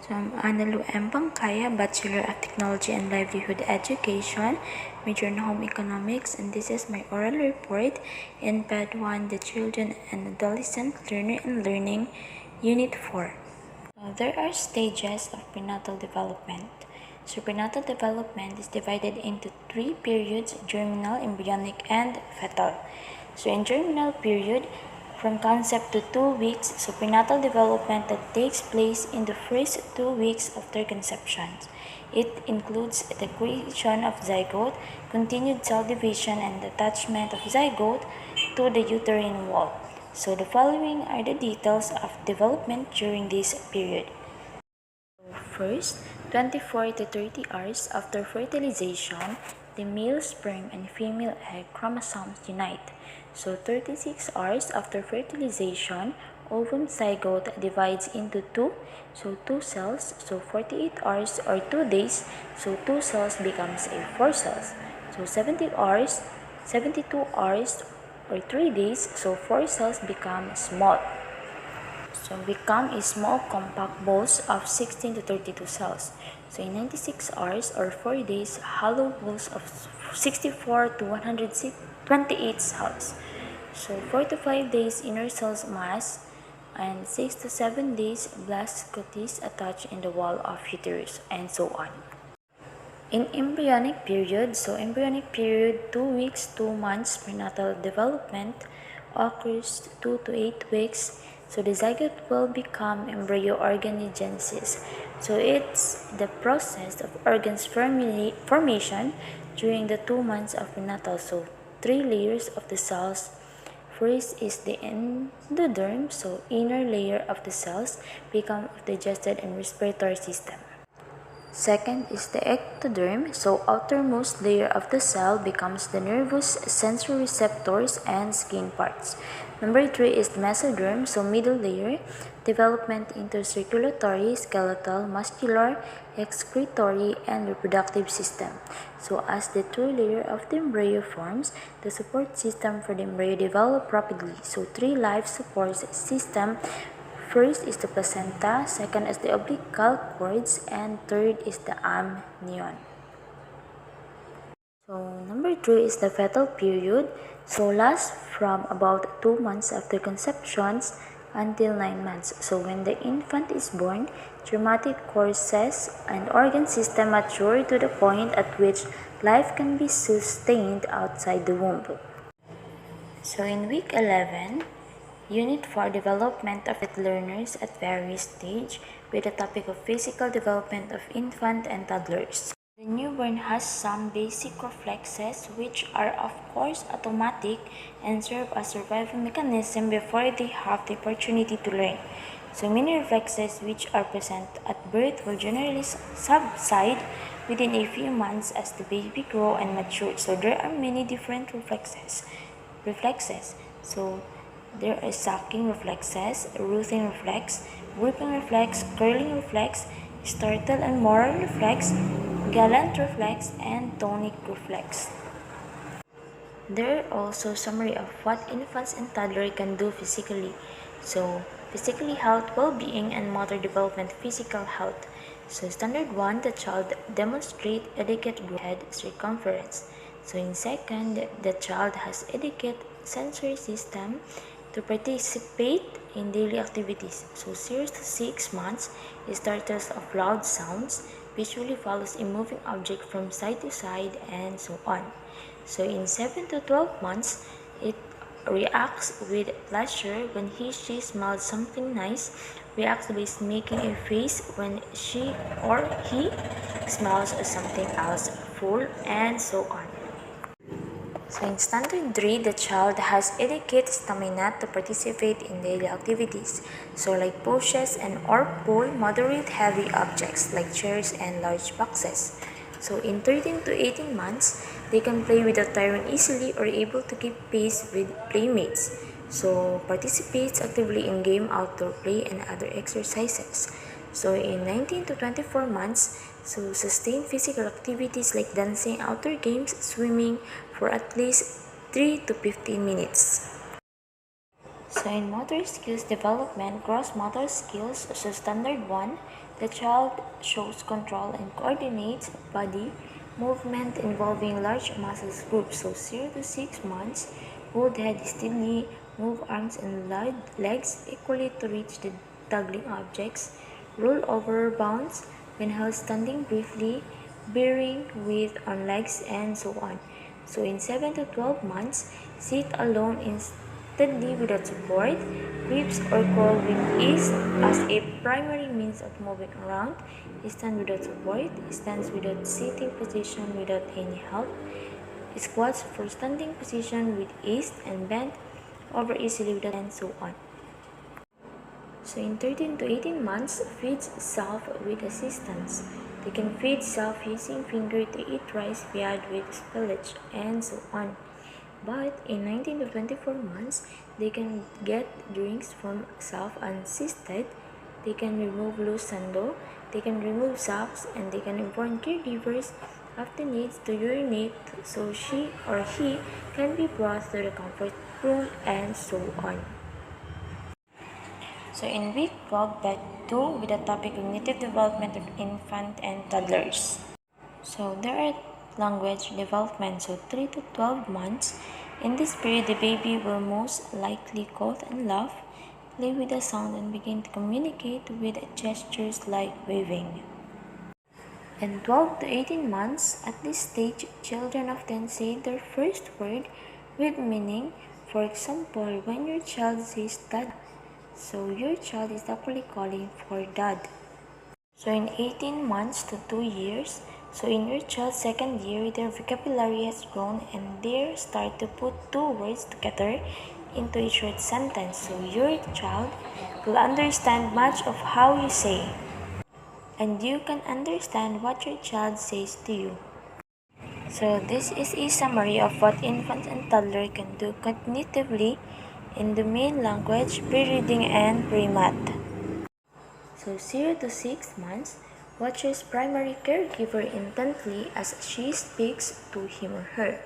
So I'm Analu M. Bangkaya, Bachelor of Technology and Livelihood Education, major in Home Economics, and this is my oral report in Ped 1, the Children and Adolescent Learner and Learning, Unit 4. There are stages of prenatal development. So prenatal development is divided into 3 periods: germinal, embryonic, and fetal. So in germinal period, from concept to 2 weeks, so prenatal development that takes place in the first 2 weeks after conception. It includes the creation of zygote, continued cell division, and attachment of zygote to the uterine wall. So the following are the details of development during this period. First, 24 to 30 hours after fertilization, the male sperm and female egg chromosomes unite. So 36 hours after fertilization, ovum zygote divides into 2, so 2 cells. So 48 hours or 2 days, so 2 cells becomes a 4 cells. So 72 hours or 3 days, so 4 cells become small. So become a small compact balls of 16 to 32 cells. So in 96 hours or 4 days, hollow balls of 64 to 128 cells. So 4 to 5 days inner cells mass, and 6 to 7 days blastocysts attached in the wall of uterus, and so on. In embryonic period, so embryonic period 2 weeks, 2 months prenatal development occurs 2 to 8 weeks. So the zygote will become embryo organogenesis. So it's the process of organs formation during the 2 months of prenatal. So 3 layers of the cells. First is the endoderm, so inner layer of the cells become of digested and respiratory system. Second is the ectoderm, so outermost layer of the cell becomes the nervous sensory receptors and skin parts. Number 3 is the mesoderm, so middle layer, development into circulatory, skeletal, muscular, excretory, and reproductive system. So as the 3 layer of the embryo forms, the support system for the embryo develop rapidly. So 3 life support system. First is the placenta, second is the umbilical cords, and third is the amnion. So number 3 is the fetal period, so lasts from about 2 months after conceptions until 9 months. So when the infant is born, traumatic courses and organ system mature to the point at which life can be sustained outside the womb. So in week 11, Unit 4, Development of Learners at Various Stage, with the topic of physical development of infant and toddlers. The newborn has some basic reflexes which are of course automatic and serve as survival mechanism before they have the opportunity to learn. So many reflexes which are present at birth will generally subside within a few months as the baby grows and matures. So there are many different reflexes. So there are sucking reflexes, rooting reflex, gripping reflex, curling reflex, startle and moral reflex, gallant reflex, and tonic reflex. There are also summary of what infants and toddlers can do physically. So physically health, well-being, and motor development. Physical health. So standard 1, the child demonstrate adequate head circumference. So in second, the child has adequate sensory system to participate in daily activities. So 0 to 6 months, starters of loud sounds, visually follows a moving object from side to side, and so on. So in 7 to 12 months, it reacts with pleasure when she smells something nice, reacts by making a face when she or he smells something else full, and so on. So in standard 3, the child has adequate stamina to participate in daily activities, so like pushes and or pull moderate heavy objects like chairs and large boxes. So in 13 to 18 months, they can play without tiring easily or able to keep pace with playmates. So participates actively in game, outdoor play, and other exercises. So in 19 to 24 months, so sustain physical activities like dancing, outdoor games, swimming for at least 3 to 15 minutes. So in motor skills development, gross motor skills, so standard 1, the child shows control and coordinates body movement involving large muscle groups. So 0 to 6 months, hold head steadily, move arms and legs equally to reach the tugging objects, roll over bounce when held standing briefly, bearing weight on legs and so on. So in 7 to 12 months, sit alone steadily without support, grips or crawl with ease as a primary means of moving around, stand without support, stands without sitting position without any help, squats for standing position with ease and bend over easily without and so on. So in 13 to 18 months, feeds self with assistance. They can feed self using finger to eat rice fed with spillage and so on. But in 19 to 24 months, they can get drinks from self-assisted. They can remove loose sandal, they can remove socks, and they can inform caregivers of the needs to urinate so she or he can be brought to the comfort room and so on. So in week 12, back 2 with the topic cognitive development of infant and toddlers. So there are language development, so 3 to 12 months. In this period, the baby will most likely cough and laugh, play with the sound, and begin to communicate with gestures like waving. In 12 to 18 months, at this stage, children often say their first word with meaning. For example, when your child says dad, so your child is actually calling for dad. So in 18 months to 2 years, so in your child's second year, their vocabulary has grown and they start to put two words together into a short sentence. So your child will understand much of how you say, and you can understand what your child says to you. So this is a summary of what infants and toddlers can do cognitively in the main language, pre-reading, and pre-math. So 0 to 6 months, watches primary caregiver intently as she speaks to him or her.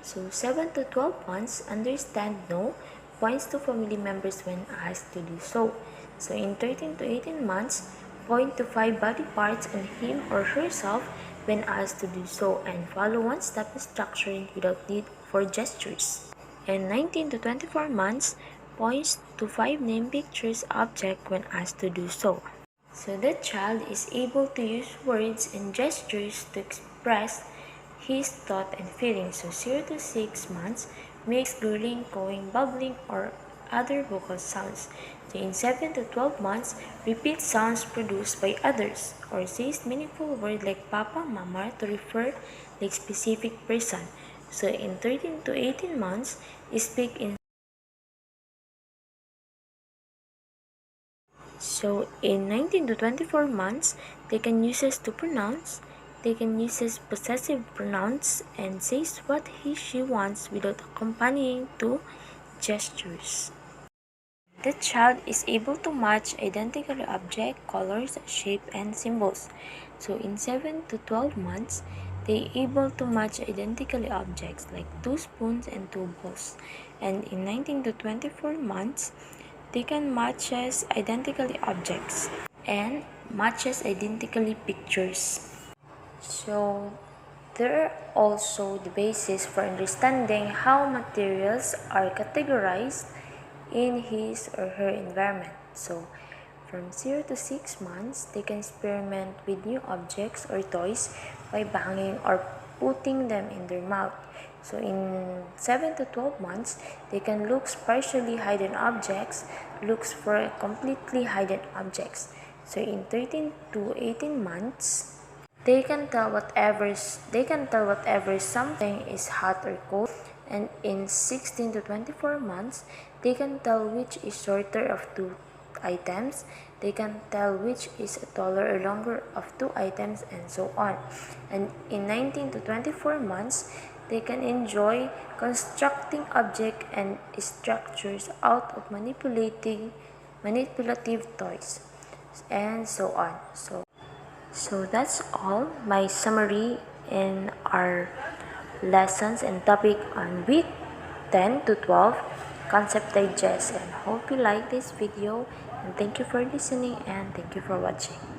So 7 to 12 months, understand no, points to family members when asked to do so. So in 13 to 18 months, point to 5 body parts on him or herself when asked to do so and follow one-step instruction without need for gestures. In 19 to 24 months, points to 5 name pictures object when asked to do so. So the child is able to use words and gestures to express his thought and feelings. So 0 to 6 months makes gurgling, cawing, bubbling, or other vocal sounds. So in 7 to 12 months, repeats sounds produced by others or says meaningful words like papa, mama to refer to a specific person. So in 13 to 18 months, speak in So in 19 to 24 months, they can use to pronounce, they can use possessive pronouns and says what she wants without accompanying to gestures. The child is able to match identical object, colors, shape, and symbols. So in 7 to 12 months, they able to match identical objects like 2 spoons and 2 balls. And in 19 to 24 months, they can matches identically objects and matches identically pictures. So there are also the basis for understanding how materials are categorized in his or her environment. So from 0 to 6 months, they can experiment with new objects or toys by banging or putting them in their mouth. So in 7 to 12 months, they can look partially hidden objects, looks for completely hidden objects. So in 13 to 18 months, they can tell whatever something is hot or cold, and in 16 to 24 months, they can tell which is shorter of two items, they can tell which is taller or longer of two items, and so on. And in 19 to 24 months, they can enjoy constructing objects and structures out of manipulative toys, and so on. So that's all my summary in our lessons and topic on week 10 to 12. concept digest, and hope you like this video, and thank you for listening and thank you for watching.